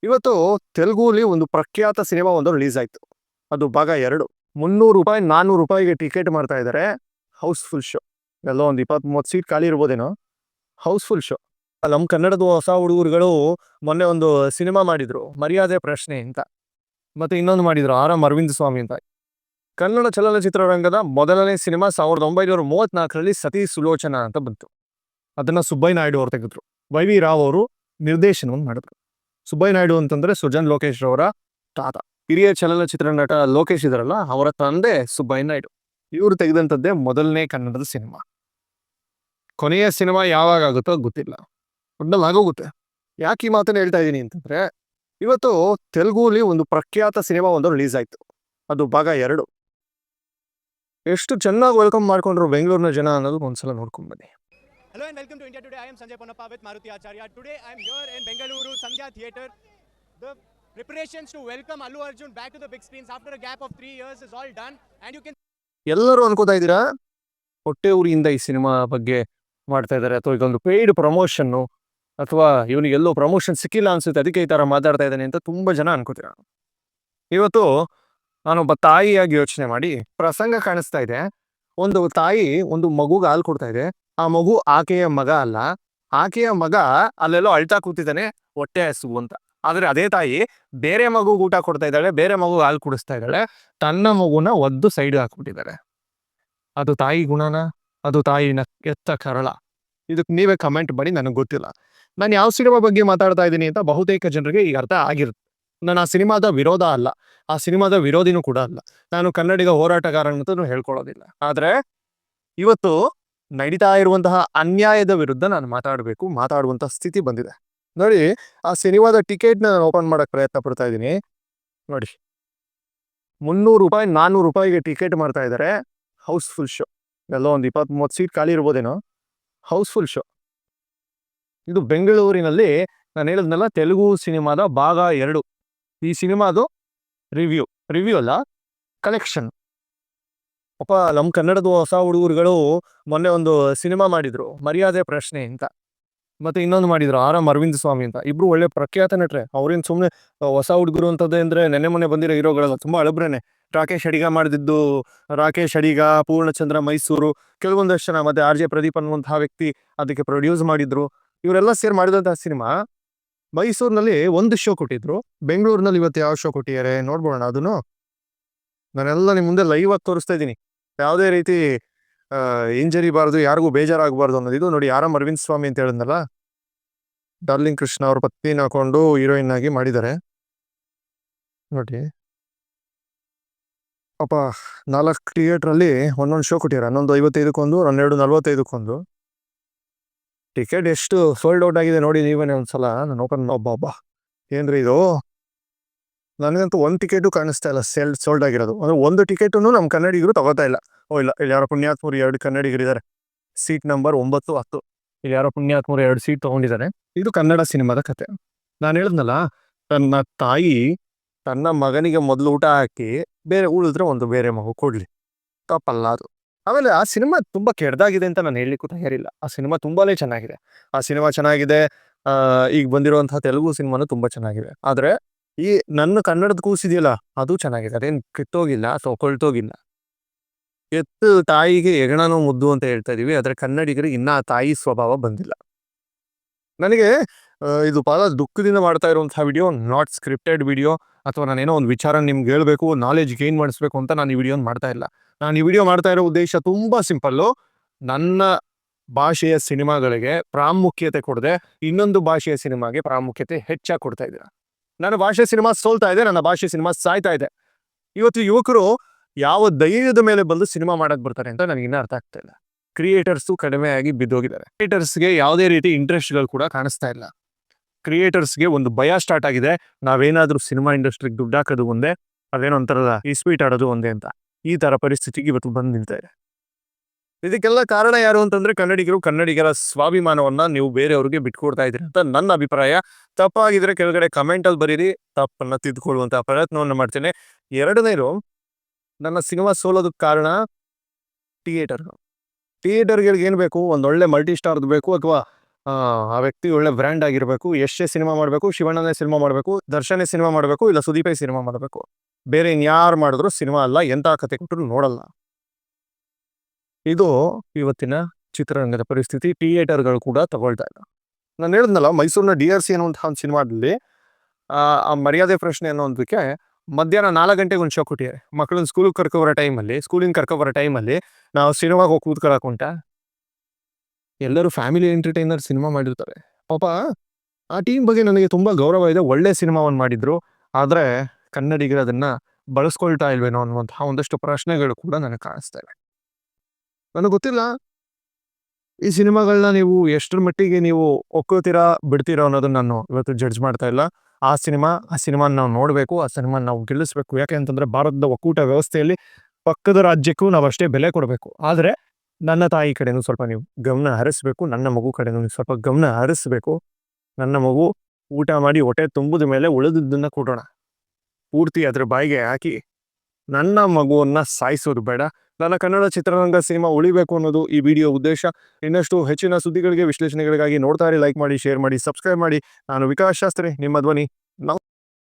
ಇವತ್ತು ತೆಲುಗುಲಿ ಒಂದು ಪ್ರಖ್ಯಾತ ಸಿನಿಮಾ ಒಂದು ರಿಲೀಸ್ ಆಯ್ತು. ಅದು ಭಾಗ 2. ₹300 ₹400ಗೆ ಟಿಕೆಟ್ ಮಾಡ್ತಾ ಇದ್ದಾರೆ. House full show. ಎಲ್ಲೋ ಒಂದು 20-30 ಸೀಟ್ ಖಾಲಿ ಇರ್ಬೋದೇನೋ. House full show. ನಮ್ಮ ಕನ್ನಡದ ಹೊಸ ಹುಡುಗರುಗಳು ಮೊನ್ನೆ ಒಂದು ಸಿನಿಮಾ ಮಾಡಿದ್ರು, ಮರ್ಯಾದೆ ಪ್ರಶ್ನೆ ಅಂತ. ಮತ್ತೆ ಇನ್ನೊಂದು ಮಾಡಿದ್ರು, ಆರ್.ಎಂ. ಅರವಿಂದ್ ಸ್ವಾಮಿ ಅಂತ. ಕನ್ನಡ ಚಲನಚಿತ್ರರಂಗದ ಮೊದಲನೇ ಸಿನಿಮಾ 1934ರಲ್ಲಿ ಸತಿ ಸುಲೋಚನಾ ಅಂತ ಬಂತು. ಅದನ್ನ ಸುಬ್ಬಯ್ಯ ನಾಯ್ಡು ಅವರು ತೆಗೆದ್ರು. ವೈ.ವಿ. ರಾವ್ ಅವರು ನಿರ್ದೇಶನವನ್ನು ಮಾಡಿದ್ರು. ಸುಬ್ಬಯ್ಯ ನಾಯ್ಡು ಅಂತಂದ್ರೆ ಸುಜನ್ ಲೋಕೇಶ್ ಅವರ ತಾತ. ಹಿರಿಯ ಚಲನಚಿತ್ರ ನಟ ಲೋಕೇಶ್ ಇದಾರಲ್ಲ, ಅವರ ತಂದೆ ಸುಬ್ಬಯ್ಯ ನಾಯ್ಡು. ಇವರು ತೆಗೆದಂಥದ್ದೇ ಮೊದಲನೇ ಕನ್ನಡದ ಸಿನಿಮಾ. ಕೊನೆಯ ಸಿನಿಮಾ ಯಾವಾಗ ಆಗುತ್ತೋ ಗೊತ್ತಿಲ್ಲ, ಒಟ್ನಲ್ಲಿ ಆಗೋಗುತ್ತೆ. ಯಾಕೆ ಈ ಮಾತನ್ನ ಹೇಳ್ತಾ ಇದ್ದೀನಿ ಅಂತಂದ್ರೆ, ಇವತ್ತು ತೆಲುಗುಲಿ ಒಂದು ಪ್ರಖ್ಯಾತ ಸಿನಿಮಾ ಒಂದು ರಿಲೀಸ್ ಆಯ್ತು. ಅದು ಭಾಗ 2. ಎಷ್ಟು ಚೆನ್ನಾಗಿ ವೆಲ್ಕಮ್ ಮಾಡ್ಕೊಂಡ್ರು ಬೆಂಗಳೂರಿನ ಜನ ಅನ್ನೋದು ಒಂದ್ಸಲ ನೋಡ್ಕೊಂಡ್ ಬನ್ನಿ. Hello and welcome to India Today. I am Sanjay Ponnappa with Maruti Acharya. Today I am here in Bengaluru Sandhya Theatre. The preparations to welcome Allu Arjun back to the big screens after a gap of 3 years is all done, and you can ಎಲ್ಲರೂ ಅನ್ಕೋತಾ ಇದ್ದೀರಾ ಹೊಟ್ಟೆ ಉರಿಯಿಂದ ಈ cinema ಬಗ್ಗೆ ಮಾಡ್ತಾ ಇದ್ದಾರೆ, ಅಥವಾ ಇದೊಂದು paid promotion, ಅಥವಾ ಇವನಿಗೆ ಎಲ್ಲೋ ಪ್ರಮೋಷನ್ ಸಿಕ್ಕಿಲ್ಲ ಅನ್ಸುತ್ತೆ ಅದಕ್ಕೆ ಈ ತರ ಮಾತಾಡ್ತಾ ಇದ್ದಾನೆ ಅಂತ ತುಂಬಾ ಜನ ಅನ್ಕೋತೀರ. ಇವತ್ತು ನಾನೊಬ್ಬ ತಾಯಿಯಾಗಿ ಯೋಚನೆ ಮಾಡಿ, ಪ್ರಸಂಗ ಕಾಣಿಸ್ತಾ ಇದೆ. ಒಂದು ತಾಯಿ ಒಂದು ಮಗುಗೆ ಹಾಲು ಕೊಡ್ತಾ ಇದೆ. ಆ ಮಗು ಆಕೆಯ ಮಗ ಅಲ್ಲ, ಆಕೆಯ ಮಗ ಅಲ್ಲೆಲ್ಲೋ ಅಳ್ತಾ ಕೂತಿದ್ದಾನೆ, ಹೊಟ್ಟೆ ಹಸಿವು ಅಂತ. ಆದ್ರೆ ಅದೇ ತಾಯಿ ಬೇರೆ ಮಗು ಊಟ ಕೊಡ್ತಾ ಇದ್ದಾಳೆ, ಬೇರೆ ಮಗು ಹಾಲು ಕುಡಿಸ್ತಾ ಇದ್ದಾಳೆ, ತನ್ನ ಮಗುನ ಒದ್ದು ಸೈಡ್ ಹಾಕ್ಬಿಟ್ಟಿದ್ದಾರೆ. ಅದು ತಾಯಿ ಗುಣನ? ಅದು ತಾಯಿನ ಎತ್ತ ಕರಳ? ಇದಕ್ಕೆ ನೀವೇ ಕಮೆಂಟ್ ಮಾಡಿ, ನನಗೆ ಗೊತ್ತಿಲ್ಲ. ನಾನು ಯಾವ ಸಿನಿಮಾ ಬಗ್ಗೆ ಮಾತಾಡ್ತಾ ಇದ್ದೀನಿ ಅಂತ ಬಹುತೇಕ ಜನರಿಗೆ ಈಗ ಅರ್ಥ ಆಗಿರುತ್ತೆ. ನಾನು ಆ ಸಿನಿಮಾದ ವಿರೋಧ ಅಲ್ಲ, ಆ ಸಿನಿಮಾದ ವಿರೋಧಿನೂ ಕೂಡ ಅಲ್ಲ. ನಾನು ಕನ್ನಡಿಗ ಹೋರಾಟಗಾರ ಅಂತಲೂ ಹೇಳ್ಕೊಳ್ಳೋದಿಲ್ಲ. ಆದ್ರೆ ಇವತ್ತು ನಡೀತಾ ಇರುವಂತಹ ಅನ್ಯಾಯದ ವಿರುದ್ಧ ನಾನು ಮಾತಾಡುವಂತ ಸ್ಥಿತಿ ಬಂದಿದೆ. ನೋಡಿ, ಆ ಸಿನಿಮಾದ ಟಿಕೆಟ್ ನಾನು ಓಪನ್ ಮಾಡಕ್ ಪ್ರಯತ್ನ ಪಡ್ತಾ ಇದ್ದೀನಿ. ನೋಡಿ, ₹300 ₹400ಗೆ ಟಿಕೆಟ್ ಮಾಡ್ತಾ ಇದ್ದಾರೆ. House full show. ಎಲ್ಲೋ ಒಂದು 20-30 ಸೀಟ್ ಖಾಲಿ ಇರ್ಬೋದೇನೋ. House full show. ಇದು ಬೆಂಗಳೂರಿನಲ್ಲಿ ನಾನು ಹೇಳಿದ್ನಲ್ಲ, ತೆಲುಗು ಸಿನಿಮಾದ ಭಾಗ 2. ಈ ಸಿನಿಮಾದು ರಿವ್ಯೂ ಅಲ್ಲ, ಕಲೆಕ್ಷನ್. ನಮ್ಮ ಕನ್ನಡದ ಹೊಸ ಹುಡುಗರುಗಳು ಮೊನ್ನೆ ಒಂದು ಸಿನಿಮಾ ಮಾಡಿದ್ರು, ಮರ್ಯಾದೆ ಪ್ರಶ್ನೆ ಅಂತ. ಮತ್ತೆ ಇನ್ನೊಂದು ಮಾಡಿದ್ರು, ಆರ್.ಎಂ. ಅರವಿಂದ್ ಸ್ವಾಮಿ ಅಂತ. ಇಬ್ರು ಒಳ್ಳೆ ಪ್ರಖ್ಯಾತ ನಟ್ರೆ. ಅವ್ರೇನು ಸುಮ್ಮನೆ ಹೊಸ ಹುಡುಗರು ಅಂತದ್ದೇ ಅಂದ್ರೆ ನೆನ್ನೆ ಮೊನ್ನೆ ಬಂದಿರೋ ಹೀರೋಗಳಲ್ಲ, ತುಂಬಾ ಹಳಬ್ರೇನೆ. ರಾಕೇಶ್ ಅಡಿಗ ಮಾಡಿದ್ದು, ರಾಕೇಶ್ ಅಡಿಗ, ಪೂರ್ಣಚಂದ್ರ ಮೈಸೂರು, ಕೆಲವೊಂದಷ್ಟು ಜನ, ಮತ್ತೆ ಆರ್.ಜೆ. ಪ್ರದೀಪ್ ಅನ್ನುವಂತಹ ವ್ಯಕ್ತಿ ಅದಕ್ಕೆ ಪ್ರೊಡ್ಯೂಸ್ ಮಾಡಿದ್ರು. ಇವರೆಲ್ಲ ಸೇರಿ ಮಾಡಿದಂತಹ ಸಿನಿಮಾ. ಮೈಸೂರಿನಲ್ಲಿ ಒಂದು ಶೋ ಕೊಟ್ಟಿದ್ರು, ಬೆಂಗಳೂರಿನಲ್ಲಿ ಇವತ್ತು ಯಾವ ಶೋ ಕೊಟ್ಟಿದ್ದಾರೆ ನೋಡ್ಬೋಣ. ಅದನ್ನು ನಾನೆಲ್ಲ ನಿಮ್ ಮುಂದೆ ಲೈವ್ ಆಗಿ ತೋರಿಸ್ತಾ ಇದ್ದೀನಿ. ಯಾವುದೇ ರೀತಿ ಇಂಜರಿ ಬಾರದು, ಯಾರಿಗೂ ಬೇಜಾರಾಗಬಾರ್ದು ಅನ್ನೋದು. ಇದು ನೋಡಿ, ಆರ್.ಎಂ. ಅರವಿಂದ್ ಸ್ವಾಮಿ ಅಂತ ಹೇಳಿದ್ನಲ್ಲ, ಡಾರ್ಲಿಂಗ್ ಕೃಷ್ಣ ಅವ್ರ ಪತ್ನಿನ ಹಾಕೊಂಡು ಹೀರೋಯಿನ್ ಆಗಿ ಮಾಡಿದ್ದಾರೆ. ನೋಡಿ ಪಾಪ, 4 ಥಿಯೇಟ್ರಲ್ಲಿ ಒಂದೊಂದು ಶೋ ಕೊಟ್ಟಿದ್ದಾರೆ. 11:55ಗೊಂದು, 12:45ಗೊಂದು. ಟಿಕೆಟ್ ಎಷ್ಟು ಸೋಲ್ಡ್ ಔಟ್ ಆಗಿದೆ ನೋಡಿ ನೀವೇನೆ ಒಂದ್ಸಲ. ನಾನು ಓಪನ್ ಒಬ್ಬ ಏನ್ರಿ ಇದು, ನನಗಂತೂ ಒಂದು ಟಿಕೆಟು ಕಾಣಿಸ್ತಾ ಇಲ್ಲ ಸೋಲ್ಡ್ ಆಗಿರೋದು. ಅಂದ್ರೆ ಒಂದು ಟಿಕೆಟನ್ನು ನಮ್ಮ ಕನ್ನಡಿಗರು ತಗೋತಾ ಇಲ್ಲ. ಇಲ್ಲ, ಇಲ್ಲಿ ಯಾರೋ ಪುಣ್ಯಾತ್ಮರು 2 ಕನ್ನಡಿಗರಿದ್ದಾರೆ. Seat number 9, 10. ಇಲ್ಲಿ ಯಾರೋ ಪುಣ್ಯಾತ್ಮರು 2 ಸೀಟ್ ತಗೊಂಡಿದ್ದಾರೆ. ಇದು ಕನ್ನಡ ಸಿನಿಮಾದ ಕತೆ. ನಾನು ಹೇಳಿದ್ನಲ್ಲ, ತನ್ನ ತಾಯಿ ತನ್ನ ಮಗನಿಗೆ ಮೊದಲು ಊಟ ಹಾಕಿ ಬೇರೆ ಉಳಿದ್ರೆ ಒಂದು ಬೇರೆ ಮಗು ಕೊಡ್ಲಿ, ತಪ್ಪಲ್ಲ ಅದು. ಆಮೇಲೆ ಆ ಸಿನಿಮಾ ತುಂಬಾ ಕೆಡ್ದಾಗಿದೆ ಅಂತ ನಾನು ಹೇಳಲಿಕ್ಕೂ ತಯಾರಿಲ್ಲ. ಆ ಸಿನಿಮಾ ತುಂಬಾನೇ ಚೆನ್ನಾಗಿದೆ. ಆ ಸಿನಿಮಾ ಚೆನ್ನಾಗಿದೆ. ಈಗ ಬಂದಿರುವಂತಹ ತೆಲುಗು ಸಿನಿಮಾನು ತುಂಬಾ ಚೆನ್ನಾಗಿದೆ. ಆದ್ರೆ ಈ ನನ್ನ ಕನ್ನಡದ ಕೂಸಿದೆಯಲ್ಲ, ಅದು ಚೆನ್ನಾಗಿದೆ. ಅದೇನು ಕೆಟ್ಟೋಗಿಲ್ಲ ಅಥವಾ ಕೊಳ್ತೋಗಿಲ್ಲ. ಎತ್ತು ತಾಯಿಗೆ ಹೆಗಣನೋ ಮುದ್ದು ಅಂತ ಹೇಳ್ತಾ ಇದೀವಿ, ಆದ್ರೆ ಕನ್ನಡಿಗರಿಗೆ ಇನ್ನ ಆ ತಾಯಿ ಸ್ವಭಾವ ಬಂದಿಲ್ಲ. ನನಗೆ ಇದು ಬಹಳ ದುಃಖದಿಂದ ಮಾಡ್ತಾ ಇರುವಂತಹ ವಿಡಿಯೋ, ನಾಟ್ ಸ್ಕ್ರಿಪ್ಟೆಡ್ ವಿಡಿಯೋ, ಅಥವಾ ನಾನೇನೋ ಒಂದು ವಿಚಾರ ನಿಮ್ಗೆ ಹೇಳ್ಬೇಕು, ನಾಲೆಜ್ ಗೇನ್ ಮಾಡಿಸ್ಬೇಕು ಅಂತ ನಾನು ಈ ವಿಡಿಯೋನ ಮಾಡ್ತಾ ಇಲ್ಲ. ನಾನು ಈ ವಿಡಿಯೋ ಮಾಡ್ತಾ ಇರೋ ಉದ್ದೇಶ ತುಂಬಾ ಸಿಂಪಲ್ಲು. ನನ್ನ ಭಾಷೆಯ ಸಿನಿಮಾಗಳಿಗೆ ಪ್ರಾಮುಖ್ಯತೆ ಕೊಡದೆ ಇನ್ನೊಂದು ಭಾಷೆಯ ಸಿನಿಮಾಗೆ ಪ್ರಾಮುಖ್ಯತೆ ಹೆಚ್ಚಾಗಿ ಕೊಡ್ತಾ ಇದ್ದೀರಾ. ನನ್ನ ಭಾಷೆ ಸಿನಿಮಾ ಸೋಲ್ತಾ ಇದೆ, ನನ್ನ ಭಾಷೆ ಸಿನಿಮಾ ಸಾಯ್ತಾ ಇದೆ. ಇವತ್ತು ಯುವಕರು ಯಾವ ಧೈರ್ಯದ ಮೇಲೆ ಬಂದು ಸಿನಿಮಾ ಮಾಡಕ್ ಬರ್ತಾರೆ ಅಂತ ನನಗೆ ಇನ್ನೂ ಅರ್ಥ ಆಗ್ತಾ ಇಲ್ಲ. ಕ್ರಿಯೇಟರ್ಸು ಕಡಿಮೆ ಆಗಿ ಬಿದ್ದೋಗಿದ್ದಾರೆ. ಕ್ರಿಯೇಟರ್ಸ್ಗೆ ಯಾವುದೇ ರೀತಿ ಇಂಟ್ರೆಸ್ಟ್ಗಳು ಕೂಡ ಕಾಣಿಸ್ತಾ ಇಲ್ಲ. ಕ್ರಿಯೇಟರ್ಸ್ಗೆ ಒಂದು ಭಯ ಸ್ಟಾರ್ಟ್ ಆಗಿದೆ, ನಾವೇನಾದ್ರೂ ಸಿನಿಮಾ ಇಂಡಸ್ಟ್ರಿಗೆ ದುಡ್ಡು ಹಾಕೋದು ಒಂದೇ, ಅದೇನೋ ಒಂಥರದ ಇಸ್ಪೀಟ್ ಆಡೋದು ಒಂದೇ ಅಂತ. ಈ ತರ ಪರಿಸ್ಥಿತಿಗೆ ಇವತ್ತು ಬಂದು ನಿಲ್ತಾ ಇದೆ. ಇದಕ್ಕೆಲ್ಲ ಕಾರಣ ಯಾರು ಅಂತಂದ್ರೆ ಕನ್ನಡಿಗರ ಸ್ವಾಭಿಮಾನವನ್ನ ನೀವು ಬೇರೆಯವ್ರಿಗೆ ಬಿಟ್ಕೊಡ್ತಾ ಇದ್ದೀರಿ ಅಂತ ನನ್ನ ಅಭಿಪ್ರಾಯ. ತಪ್ಪಾಗಿದ್ರೆ ಕೆಳಗಡೆ ಕಮೆಂಟ್ ಅಲ್ಲಿ ಬರೀರಿ, ತಪ್ಪನ್ನ ತಿದ್ದುಕೊಳ್ಳುವಂತ ಪ್ರಯತ್ನವನ್ನ ಮಾಡ್ತೇನೆ. ಎರಡನೇದು, ನನ್ನ ಸಿನಿಮಾ ಸೋಲೋದಕ್ಕೆ ಕಾರಣ ಥಿಯೇಟರ್ಗಳಿಗೆ ಏನ್ ಬೇಕು, ಒಂದೊಳ್ಳೆ ಮಲ್ಟಿ ಸ್ಟಾರ್ದು ಬೇಕು, ಅಥವಾ ಆ ವ್ಯಕ್ತಿ ಒಳ್ಳೆ ಬ್ರ್ಯಾಂಡ್ ಆಗಿರಬೇಕು. ಯಶೇ ಸಿನಿಮಾ ಮಾಡಬೇಕು, ಶಿವಣ್ಣನೇ ಸಿನಿಮಾ ಮಾಡಬೇಕು, ದರ್ಶನೇ ಸಿನಿಮಾ ಮಾಡಬೇಕು, ಇಲ್ಲ ಸುದೀಪೇ ಸಿನಿಮಾ ಮಾಡಬೇಕು. ಬೇರೆ ಇನ್ಯಾರು ಮಾಡಿದ್ರು ಸಿನಿಮಾ ಅಲ್ಲ, ಎಂಥ ಕತೆ ಕೊಟ್ಟರು ನೋಡಲ್ಲ. ಇದು ಇವತ್ತಿನ ಚಿತ್ರರಂಗದ ಪರಿಸ್ಥಿತಿ. ಥಿಯೇಟರ್ಗಳು ಕೂಡ ತಗೊಳ್ತಾ ಇಲ್ಲ. ನಾನು ಹೇಳಿದ್ನಲ್ಲ, ಮೈಸೂರಿನ DRC ಅನ್ನುವಂಥ ಒಂದು ಸಿನಿಮಾದಲ್ಲಿ ಆ ಮರ್ಯಾದೆ ಪ್ರಶ್ನೆ ಅನ್ನೋದಕ್ಕೆ ಮಧ್ಯಾಹ್ನ 4 ಗಂಟೆಗೆ ಒಂದು ಶೋ ಕೊಟ್ಟಿದ್ದಾರೆ. ಮಕ್ಕಳನ್ನ ಸ್ಕೂಲಿಂದ ಕರ್ಕೊಬರೋ ಟೈಮಲ್ಲಿ ನಾವು ಸಿನಿಮಾಗೆ ಹೋಗಿ ಕೂತ್ಕೊಳ್ಳೋಕುಂಟ. ಎಲ್ಲರೂ ಫ್ಯಾಮಿಲಿ ಎಂಟರ್ಟೈನರ್ ಸಿನಿಮಾ ಮಾಡಿರ್ತಾರೆ. ಪಾಪ ಆ ಟೀಮ್ ಬಗ್ಗೆ ನನಗೆ ತುಂಬ ಗೌರವ ಇದೆ. ಒಳ್ಳೆ ಸಿನಿಮಾವನ್ನು ಮಾಡಿದ್ರು. ಆದರೆ ಕನ್ನಡಿಗರು ಅದನ್ನು ಬಳಸ್ಕೊಳ್ತಾ ಇಲ್ವೇನೋ ಅನ್ನುವಂತಹ ಒಂದಷ್ಟು ಪ್ರಶ್ನೆಗಳು ಕೂಡ ನನಗೆ ಕಾಣಿಸ್ತಾ ಇವೆ. ನನಗೆ ಗೊತ್ತಿಲ್ಲ, ಈ ಸಿನಿಮಾಗಳನ್ನ ನೀವು ಎಷ್ಟರ ಮಟ್ಟಿಗೆ ನೀವು ಒಕ್ಕೋತೀರಾ ಬಿಡ್ತೀರಾ ಅನ್ನೋದನ್ನ ನಾನು ಇವತ್ತು ಜಡ್ಜ್ ಮಾಡ್ತಾ ಇಲ್ಲ. ಆ ಸಿನಿಮಾನ ನಾವು ನೋಡಬೇಕು, ಆ ಸಿನಿಮಾನ ನಾವು ಗೆಲ್ಲಿಸ್ಬೇಕು. ಯಾಕೆ ಅಂತಂದರೆ ಭಾರತದ ಒಕ್ಕೂಟ ವ್ಯವಸ್ಥೆಯಲ್ಲಿ ಪಕ್ಕದ ರಾಜ್ಯಕ್ಕೂ ನಾವು ಅಷ್ಟೇ ಬೆಲೆ ಕೊಡಬೇಕು. ಆದರೆ ನನ್ನ ತಾಯಿ ಕಡೆನೂ ಸ್ವಲ್ಪ ನೀವು ಗಮನ ಹರಿಸ್ಬೇಕು, ನನ್ನ ಮಗು ಕಡೆನೂ ನೀವು ಸ್ವಲ್ಪ ಗಮನ ಹರಿಸ್ಬೇಕು. ನನ್ನ ಮಗು ಊಟ ಮಾಡಿ ಹೊಟ್ಟೆ ತುಂಬಿದ ಮೇಲೆ ಉಳಿದಿದ್ದನ್ನು ಕೊಡೋಣ. ಪೂರ್ತಿ ಅದ್ರ ಬಾಯಿಗೆ ಹಾಕಿ ನನ್ನ ಮಗುವನ್ನು ಸಾಯಿಸೋದು ಬೇಡ. ನನ್ನ ಕನ್ನಡ ಚಿತ್ರರಂಗ ಸಿನಿಮಾ ಉಳಿಬೇಕು ಅನ್ನೋದು ಈ ವಿಡಿಯೋ ಉದ್ದೇಶ. ಇನ್ನಷ್ಟು ಹೆಚ್ಚಿನ ಸುದ್ದಿಗಳಿಗೆ, ವಿಶ್ಲೇಷಣೆಗಳಿಗಾಗಿ ನೋಡ್ತಾ ಇರಿ, ಲೈಕ್ ಮಾಡಿ, ಶೇರ್ ಮಾಡಿ, ಸಬ್ಸ್ಕ್ರೈಬ್ ಮಾಡಿ. ನಾನು ವಿಕಾಸ್ ಶಾಸ್ತ್ರಿ, ನಿಮ್ಮ ಧ್ವನಿ.